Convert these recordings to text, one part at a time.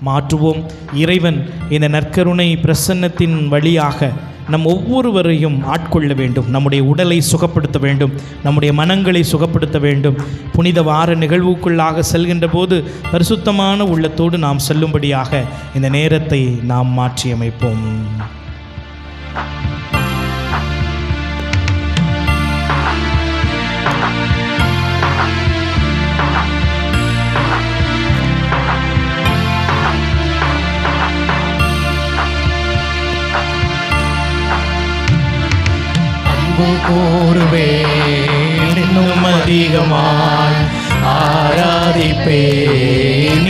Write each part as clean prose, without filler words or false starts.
மாற்றுவோம். இறைவன் இந்த நற்கருணை பிரசன்னத்தின் வழியாக நம் ஒவ்வொருவரையும் ஆட்கொள்ள வேண்டும். நம்முடைய உடலை சுகப்படுத்த வேண்டும், நம்முடைய மனங்களை சுகப்படுத்த வேண்டும். புனித வார நிகழ்வுக்குள்ளாக செல்கின்ற போது பரிசுத்தமான உள்ளத்தோடு நாம் செல்லும்படியாக இந்த நேரத்தை நாம் மாற்றியமைப்போம். கூறுவேன் இன்னும் அதிகமாய், ஆராதிப்பேன்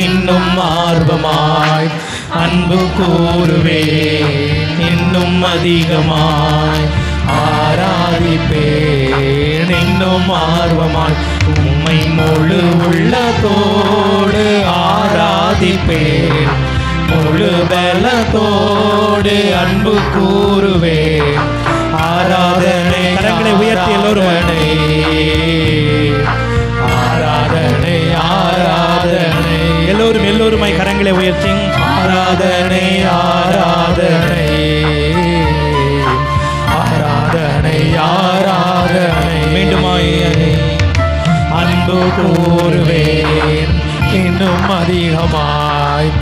இன்னும் ஆர்வமாய். அன்பு கூறுவேன் இன்னும் அதிகமாய், ஆராதிப்பேன் இன்னும் ஆர்வமாய். உம்மை முழு உள்ளத்தோடு ஆராதிப்பேன், முழு பலத்தோடு அன்பு கூறுவேன். ஆராதனை கரங்களை உயர்த்தி எல்லோரும் ஆராதனை ஆராதனை எல்லோருமாய் கரங்களை உயர்த்தி ஆராதனை ஆராதனை ஆராதனை ஆராதனை. மீண்டுமாய் அன்பு கூறுவேன் இன்னும் அதிகமாய்,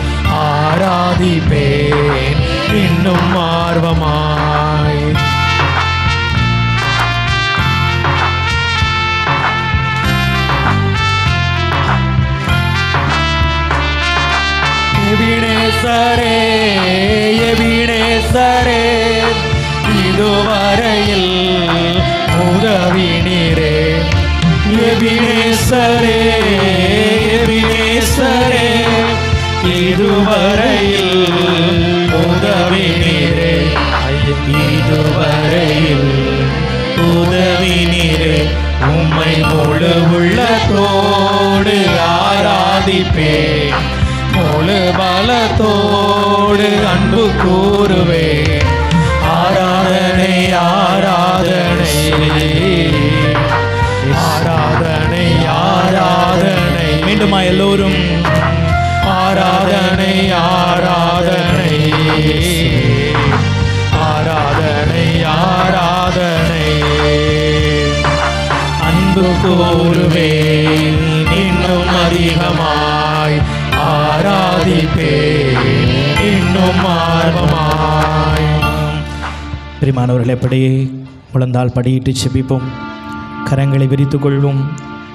ஆராதிப்பேன் இன்னும் ஆர்வமாய். எபினேசரே எபினேசரே, இதுவரையில் உதவினீரே. எபினேசரே எபினேசரே, இதுவரையில் உதவினீரே. இதுவரையில் உதவினீரே. உம்மை முழு உள்ளத்தோடு ஆராதிப்பேன், முழு பலத்தோடு அன்பு கூறுவேன். ஆராதனை ஆராதனை ஆராதனை ஆராதனை. மீண்டுமா எல்லோரும் ஆராதனை ஆராதனை ஆராதனை ஆராதனை. அன்பு கூறுவேன் இன்னும் அதிகமாய், ஆராதிப்பேன் இன்னும் ஆர்வமாய். பிரியமானவர்கள், எப்படியே முழந்தால் படியிட்டு செபிப்போம். கரங்களை விரித்து கொள்வோம்.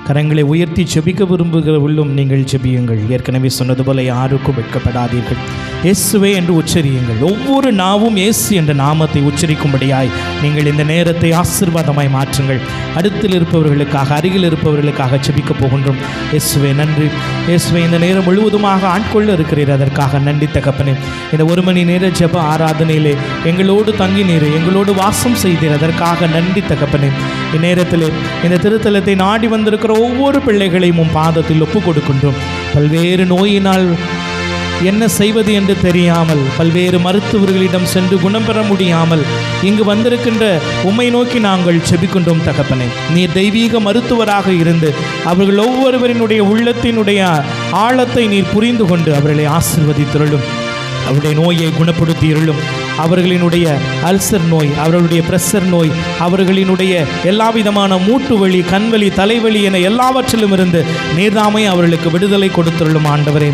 கரங்களை உயர்த்தி செபிக்க விரும்புகிற உள்ளும் நீங்கள் செபியுங்கள். ஏற்கனவே சொன்னது போல யாருக்கும் வெட்கப்படாதீர்கள். இயேசுவே என்று உச்சரியுங்கள். ஒவ்வொரு நாவும் இயேசு என்ற நாமத்தை உச்சரிக்கும்படியாய் நீங்கள் இந்த நேரத்தை ஆசீர்வாதமாய் மாற்றுங்கள். அடுத்தில் இருப்பவர்களுக்காக, அருகில் இருப்பவர்களுக்காக செபிக்க போகின்றோம். இயேசுவே நன்றி. இயேசுவே இந்த நேரம் முழுவதுமாக ஆட்கொள்ள இருக்கிறீர், அதற்காக நன்றி தகப்பனே. இந்த 1 மணி நேர ஜெப ஆராதனையிலே எங்களோடு தங்கினீர், எங்களோடு வாசம் செய்தீர், அதற்காக நன்றி தகப்பனே. இந்நேரத்தில் இந்த திருத்தலத்தை நாடி வந்திருக்கிற ஒவ்வொரு பிள்ளைகளையும் பாதத்தில் ஒப்புக் கொடுக்கின்றோம். பல்வேறு நோயினால் என்ன செய்வது என்று தெரியாமல், பல்வேறு மருத்துவர்களிடம் சென்று குணம் பெற முடியாமல் இங்கு வந்திருக்கின்ற உம்மை நோக்கி நாங்கள் செபிக்கின்றோம் தகப்பனே. நீர் தெய்வீக மருத்துவராக இருந்து அவர்கள் ஒவ்வொருவரினுடைய உள்ளத்தினுடைய ஆழத்தை நீர் புரிந்து கொண்டு அவர்களை ஆசீர்வதித்திருளும், அவருடைய நோயை குணப்படுத்தியிருளும். அவர்களினுடைய அல்சர் நோய், அவர்களுடைய பிரஷர் நோய், அவர்களினுடைய எல்லா விதமான மூட்டு வலி, கண்வலி, தலைவலி என எல்லாவற்றிலும் இருந்து நீர்தாமே அவர்களுக்கு விடுதலை கொடுத்துள்ளும் ஆண்டவரே.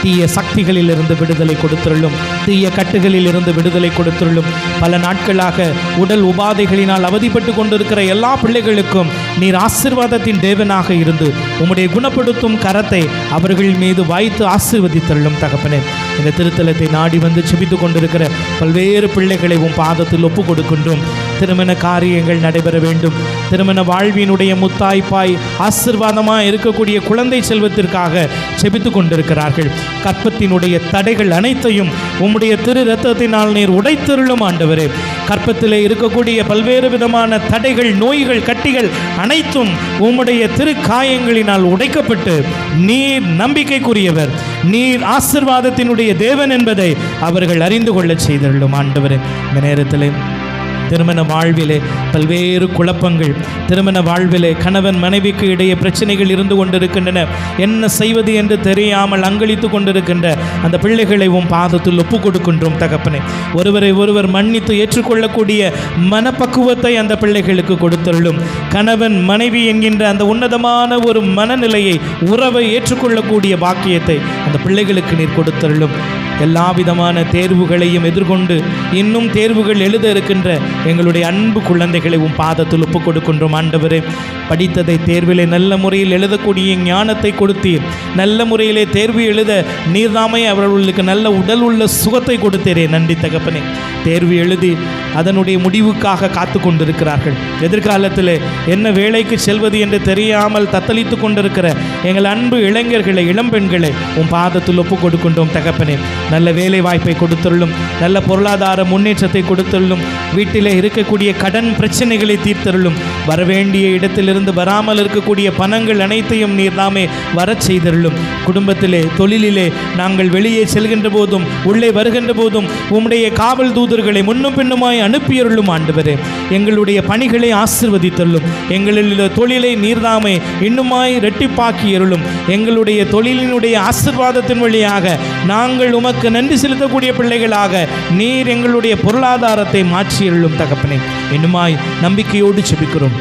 தீய சக்திகளிலிருந்து விடுதலை கொடுத்துள்ளும், தீய கட்டுகளில் இருந்து விடுதலை கொடுத்துள்ளும். பல நாட்களாக உடல் உபாதைகளினால் அவதிப்பட்டு கொண்டிருக்கிற எல்லா பிள்ளைகளுக்கும் நீர் ஆசீர்வாதத்தின் தேவனாக இருந்து உம்முடைய குணப்படுத்தும் கரத்தை அவர்கள் மீது வாய்த்து ஆசீர்வதித்துள்ளும் தகப்பனே. இந்த திருத்தலத்தை நாடி வந்து செபித்து கொண்டிருக்கிற பல்வேறு பிள்ளைகளை உம் பாதத்தில் ஒப்பு கொடுக்கின்றோம். திருமண காரியங்கள் நடைபெற வேண்டும். திருமண வாழ்வினுடைய முத்தாய்ப்பாய் ஆசீர்வாதமாக இருக்கக்கூடிய குழந்தை செல்வத்திற்காக செபித்து கொண்டிருக்கிறார்கள். கற்பத்தினுடைய தடைகள் அனைத்தையும் உம்முடைய திரு இரத்தத்தினால் நீர் உடைத்தருளும் ஆண்டவரே. கற்பத்திலே இருக்கக்கூடிய பல்வேறு விதமான தடைகள், நோய்கள், கட்டிகள் அனைத்தும் உம்முடைய திரு காயங்களினால் உடைக்கப்பட்டு நீர் நம்பிக்கைக்குரியவர், நீர் ஆசீர்வாதத்தினுடைய தேவன் என்பதை அவர்கள் அறிந்து கொள்ள செய்தருளும் ஆண்டவரே. இந்த நேரத்தில் திருமண வாழ்விலே பல்வேறு குழப்பங்கள், திருமண வாழ்விலே கணவன் மனைவிக்கு இடையே பிரச்சனைகள் இருந்து கொண்டிருக்கின்றன. என்ன செய்வது என்று தெரியாமல் அங்களித்து கொண்டிருக்கின்ற அந்த பிள்ளைகளை உம் பாதத்தில் ஒப்பு கொடுக்கின்றோம் தகப்பனே. ஒருவரை ஒருவர் மன்னித்து ஏற்றுக்கொள்ளக்கூடிய மனப்பக்குவத்தை அந்த பிள்ளைகளுக்கு கொடுத்தருளும். கணவன் மனைவி என்கின்ற அந்த உன்னதமான ஒரு மனநிலையை, உறவை ஏற்றுக்கொள்ளக்கூடிய பாக்கியத்தை அந்த பிள்ளைகளுக்கு நீர் கொடுத்தருளும். எல்லா விதமான தேர்வுகளையும் எதிர்கொண்டு இன்னும் தேர்வுகள் எழுத இருக்கின்ற எங்களுடைய அன்பு குழந்தைகளை உம் பாதத்தில் ஒப்புக் கொடுக்கின்றோம் ஆண்டவரே. படித்ததை தேர்விலே நல்ல முறையில் எழுதக்கூடிய ஞானத்தை கொடுத்தீர். நல்ல முறையிலே தேர்வு எழுத நீர்தாமே அவர்களுக்கு நல்ல உடல் உள்ள சுகத்தை கொடுத்தீரே. நன்றி தகப்பனே. தேர்வு எழுதி அதனுடைய முடிவுக்காக காத்து கொண்டிருக்கிறார்கள். எதிர்காலத்தில் என்ன வேலைக்கு செல்வது என்று தெரியாமல் தத்தளித்து கொண்டிருக்கிற எங்கள் அன்பு இளைஞர்களை, இளம்பெண்களை உம் பாதத்தில் ஒப்புக் கொடுக்கின்றோம் தகப்பனே. நல்ல வேலை வாய்ப்பை கொடுத்துள்ளும், நல்ல பொருளாதார முன்னேற்றத்தை கொடுத்துள்ளும், வீட்டிலே இருக்கக்கூடிய கடன் பிரச்சனைகளை தீர்த்தருளும், வரவேண்டிய இடத்திலிருந்து வராமல் இருக்கக்கூடிய பணங்கள் அனைத்தையும் நீர் தாமே வரச் செய்தருளும். குடும்பத்திலே, தொழிலிலே நாங்கள் வெளியே செல்கின்ற போதும் உள்ளே வருகின்ற போதும் உம்முடைய காவல் தூதர்களை முன்னும் பின்னுமாய் அனுப்பியருளும் ஆண்டவரே. எங்களுடைய பணிகளை ஆசீர்வதித்தருளும். எங்களுடைய தொழிலை நீர்தாமே இன்னுமாய் இரட்டிப்பாக்கியருளும். எங்களுடைய தொழிலினுடைய ஆசீர்வாதத்தின் வழியாக நாங்கள் உமக்கு நன்றி செலுத்தக்கூடிய பிள்ளைகளாக நீர் எங்களுடைய பொருளாதாரத்தை மாற்றியருளும் தகப்பனே. இன்னுமாய் நம்பிக்கையோடு செபிக்கிறோம்.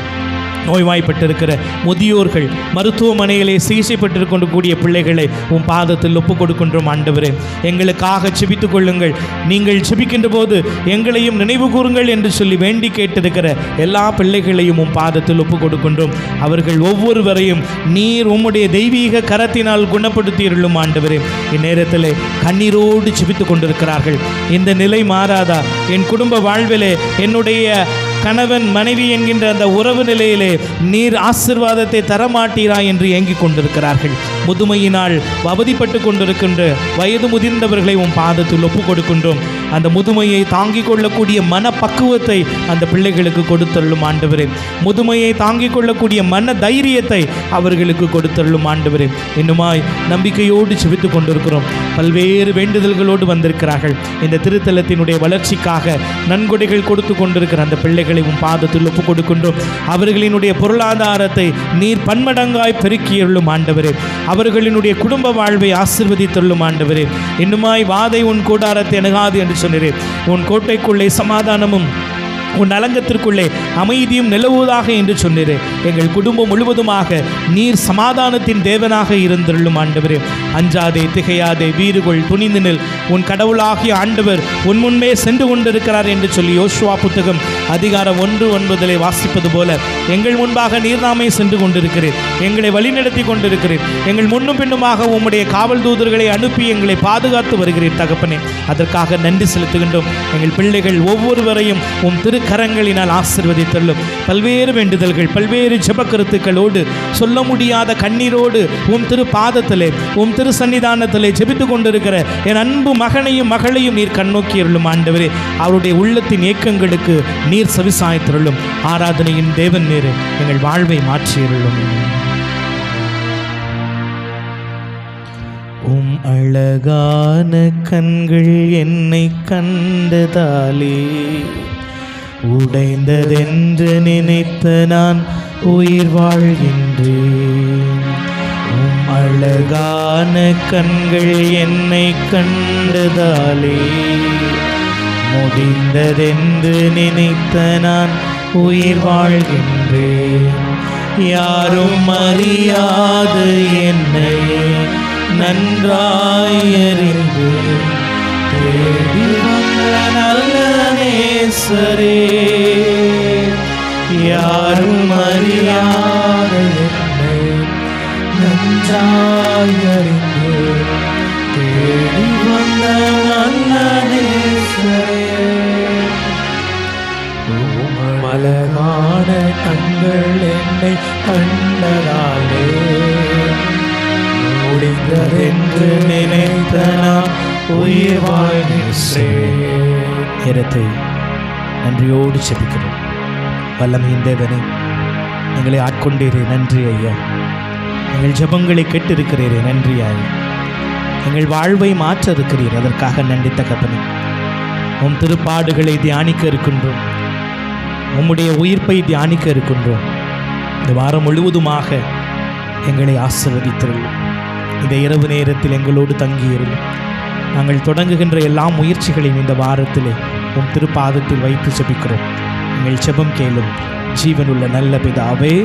நோய்வாய்ப்பட்டிருக்கிற முதியோர்கள், மருத்துவமனையிலே சிகிச்சைப்பட்டிருக்கக்கூடிய பிள்ளைகளை உம் பாதத்தில் ஒப்புக் கொடுக்கின்றோம் ஆண்டவரே. எங்களுக்காக செபித்துக் கொள்ளுங்கள். நீங்கள் செபிக்கின்ற போது எங்களையும் நினைவு கூறுங்கள் என்று சொல்லி வேண்டி கேட்டிருக்கிற எல்லா பிள்ளைகளையும் உம் பாதத்தில் ஒப்புக் கொடுக்கின்றோம். அவர்கள் ஒவ்வொருவரையும் நீர் உம்முடைய தெய்வீக கரத்தினால் குணப்படுத்தியிருளும் ஆண்டவரே. இந்நேரத்தில் கண்ணீரோடு செபித்துக் கொண்டிருக்கிறார்கள். இந்த நிலை மாறாதா? என் குடும்ப வாழ்விலே என்னுடைய கணவன் மனைவி என்கின்ற அந்த உறவு நிலையிலே நீர் ஆசீர்வாதத்தை தரமாட்டீரா என்று ஏங்கிக் கொண்டிருக்கிறார்கள். முதுமையினால் அவதிப்பட்டு கொண்டிருக்கின்ற வயது முதிர்ந்தவர்களை உன் பாதத்தில் ஒப்புக் கொடுக்கின்றோம். அந்த முதுமையை தாங்கிக் கொள்ளக்கூடிய மனப்பக்குவத்தை அந்த பிள்ளைகளுக்கு கொடுத்தருளும் ஆண்டவரே. முதுமையை தாங்கிக் கொள்ளக்கூடிய மன தைரியத்தை அவர்களுக்கு கொடுத்தருளும் ஆண்டவரே. இன்னுமாய் நம்பிக்கையோடு செபித்துக் கொண்டிருக்கிறோம். பல்வேறு வேண்டுதல்களோடு வந்திருக்கிறார்கள். இந்த திருத்தலத்தினுடைய வளர்ச்சிக்காக நன்கொடைகள் கொடுத்து கொண்டிருக்கிற அந்த பிள்ளைகளை உம் பாதத்தில் ஒப்புக் கொடுக்கின்றோம். அவர்களினுடைய பொருளாதாரத்தை நீர் பன்மடங்காய் பெருக்கியருளும் ஆண்டவரே. அவர்களினுடைய குடும்ப வாழ்வை ஆசீர்வதித்தருளும் ஆண்டவரே. இன்னுமாய் வாதை உன் கூடாரத்தை அணுகாது என்று சொன்னீரே. உன் கோட்டைக்குள்ளே சமாதானமும் உன் அலங்கத்திற்குள்ளே அமைதியும் நிலவுவதாக என்று சொன்னீரே. எங்கள் குடும்பம் முழுவதுமாக நீர் சமாதானத்தின் தேவனாக இருந்தருளும் ஆண்டவரே. அஞ்சாதே, திகையாதே, வீறுகொள், துணிந்து நில். உன் கடவுளாகிய ஆண்டவர் உன் முன்பே சென்று கொண்டிருக்கிறார் என்று சொல்லி யோசுவா புத்தகம் அதிகாரம் 1:9 வாசிப்பது போல எங்கள் முன்பாக நீர்தாமே சென்று கொண்டிருக்கிறேன். எங்களை வழிநடத்தி கொண்டிருக்கிறேன். எங்கள் முன்னும் பின்னுமாக உம்முடைய காவல் தூதர்களை அனுப்பி எங்களை பாதுகாத்து வருகிறேன் தகப்பனே. அதற்காக நன்றி செலுத்துகின்றோம். எங்கள் பிள்ளைகள் ஒவ்வொருவரையும் உம் கரங்களினால் ஆசீர்வதித்தருளும். பல்வேறு வேண்டுதல்கள், பல்வேறு ஜெப கருத்துக்களோடு, சொல்ல முடியாத கண்ணீரோடு உம் திரு பாதத்திலே, உம் திரு சன்னிதானத்திலே ஜெபித்துக் கொண்டிருக்கிற என் அன்பு மகனையும் மகளையும் நீர் கண்ணோக்கியருளும் ஆண்டவரே. அவருடைய உள்ளத்தின் ஏக்கங்களுக்கு நீர் செவிசாய்த்தருளும். ஆராதனையின் தேவன் நீர் எங்கள் வாழ்வை மாற்றியருளும். உம் அழகான கண்கள் என்னை கண்டதாலே உடைந்ததென்று நினைத்த நான் உயிர் வாழ்கின்றேன். உம் அழகான கண்கள் என்னை கண்டதாலே முடிந்ததென்று நினைத்த நான் உயிர் வாழ்கின்றேன். யாரும் அறியாத என்னை நன்றாயறிந்து தேடி வந்த நல்ல நேசரே. யாரும் அறியாத என்னை நன்றாயறிந்து தேடி வந்த நல்ல நேசரே. மலரான கண்கள் என்னை கண்டதாலே முடிந்ததென்று நினைத்த நான் உயிர் வாழ்கின்றேன். நேரத்தை நன்றியோடு செபிக்கிறோம். வல்லமையின் தேவனே, எங்களை ஆட்கொண்டீரே, நன்றி ஐயா. எங்கள் ஜெபங்களை கேட்டிருக்கிறீரே, நன்றி ஐயா. எங்கள் வாழ்வை மாற்ற இருக்கிறீர், அதற்காக நன்றி தகப்பனே. உம் திருப்பாடுகளை தியானிக்க இருக்கின்றோம். உம்முடைய உயிர்ப்பை தியானிக்க இருக்கின்றோம். இந்த வாரம் முழுவதுமாக எங்களை ஆசீர்வதித்திருளும். இந்த இரவு நேரத்தில் எங்களோடு தங்கியிருளும். நாங்கள் தொடங்குகின்ற எல்லா முயற்சிகளையும் இந்த வாரத்திலே உம் திருப்பாதத்தில் வைத்து ஜெபிக்கிறோம். எங்கள் ஜெபம் கேளும் ஜீவனுள்ள நல்ல பிதாவே.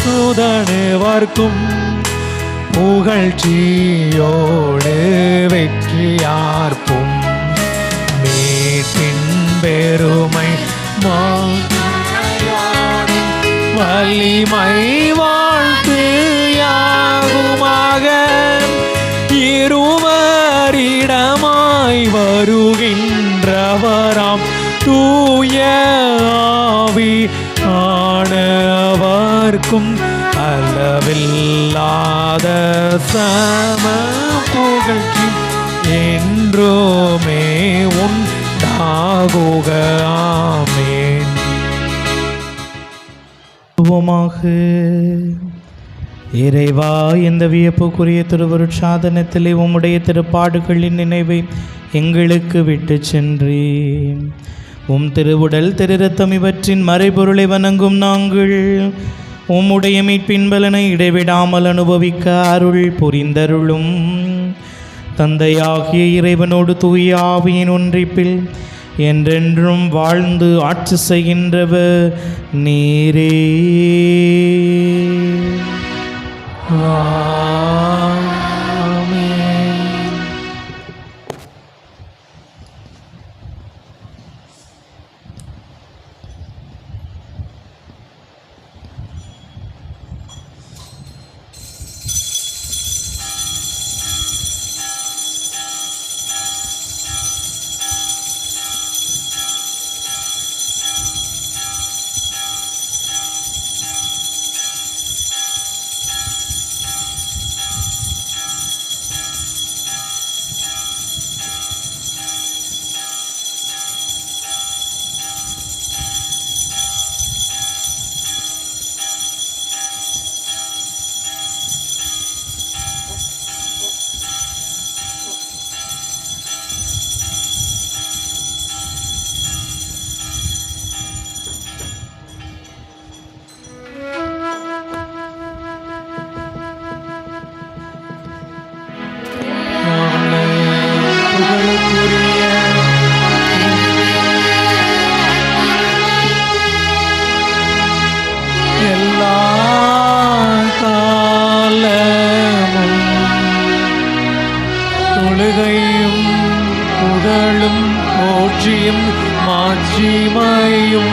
தூதனேவர்க்கும் புகழ்ச்சியோடு வெற்றியார்ப்பும் மீட்பின் பெருமை வலிமை வாழ்த்து யாகுமாக இருவரிடமாய் வருகின்றவராம் தூய ஆவி ஆனவர்க்கும் அளவில்லாத சம புகழ்ச்சி என்றுமே உண்டாகுக. ஆமென். இறைவா, இந்த வியப்புக்குரிய திருவருட்சாதனத்திலே உம்முடைய திருப்பாடுகளின் நினைவை எங்களுக்கு விட்டு சென்றேன். உம் திருவுடல் திருரத்தம் இவற்றின் மறைபொருளை வணங்கும் நாங்கள் உம்முடைய மீட்பின் பலனை இடைவிடாமல் அனுபவிக்க அருள் புரிந்தருளும். தந்தையாகிய இறைவனோடு தூய ஆவியின் ஒன்றிப்பில் என்றென்றும் வாழ்ந்து ஆட்சி செய்கின்றவர் நீரே. தொழுகையும் புகழும் போற்றியும் மாட்சிமையும்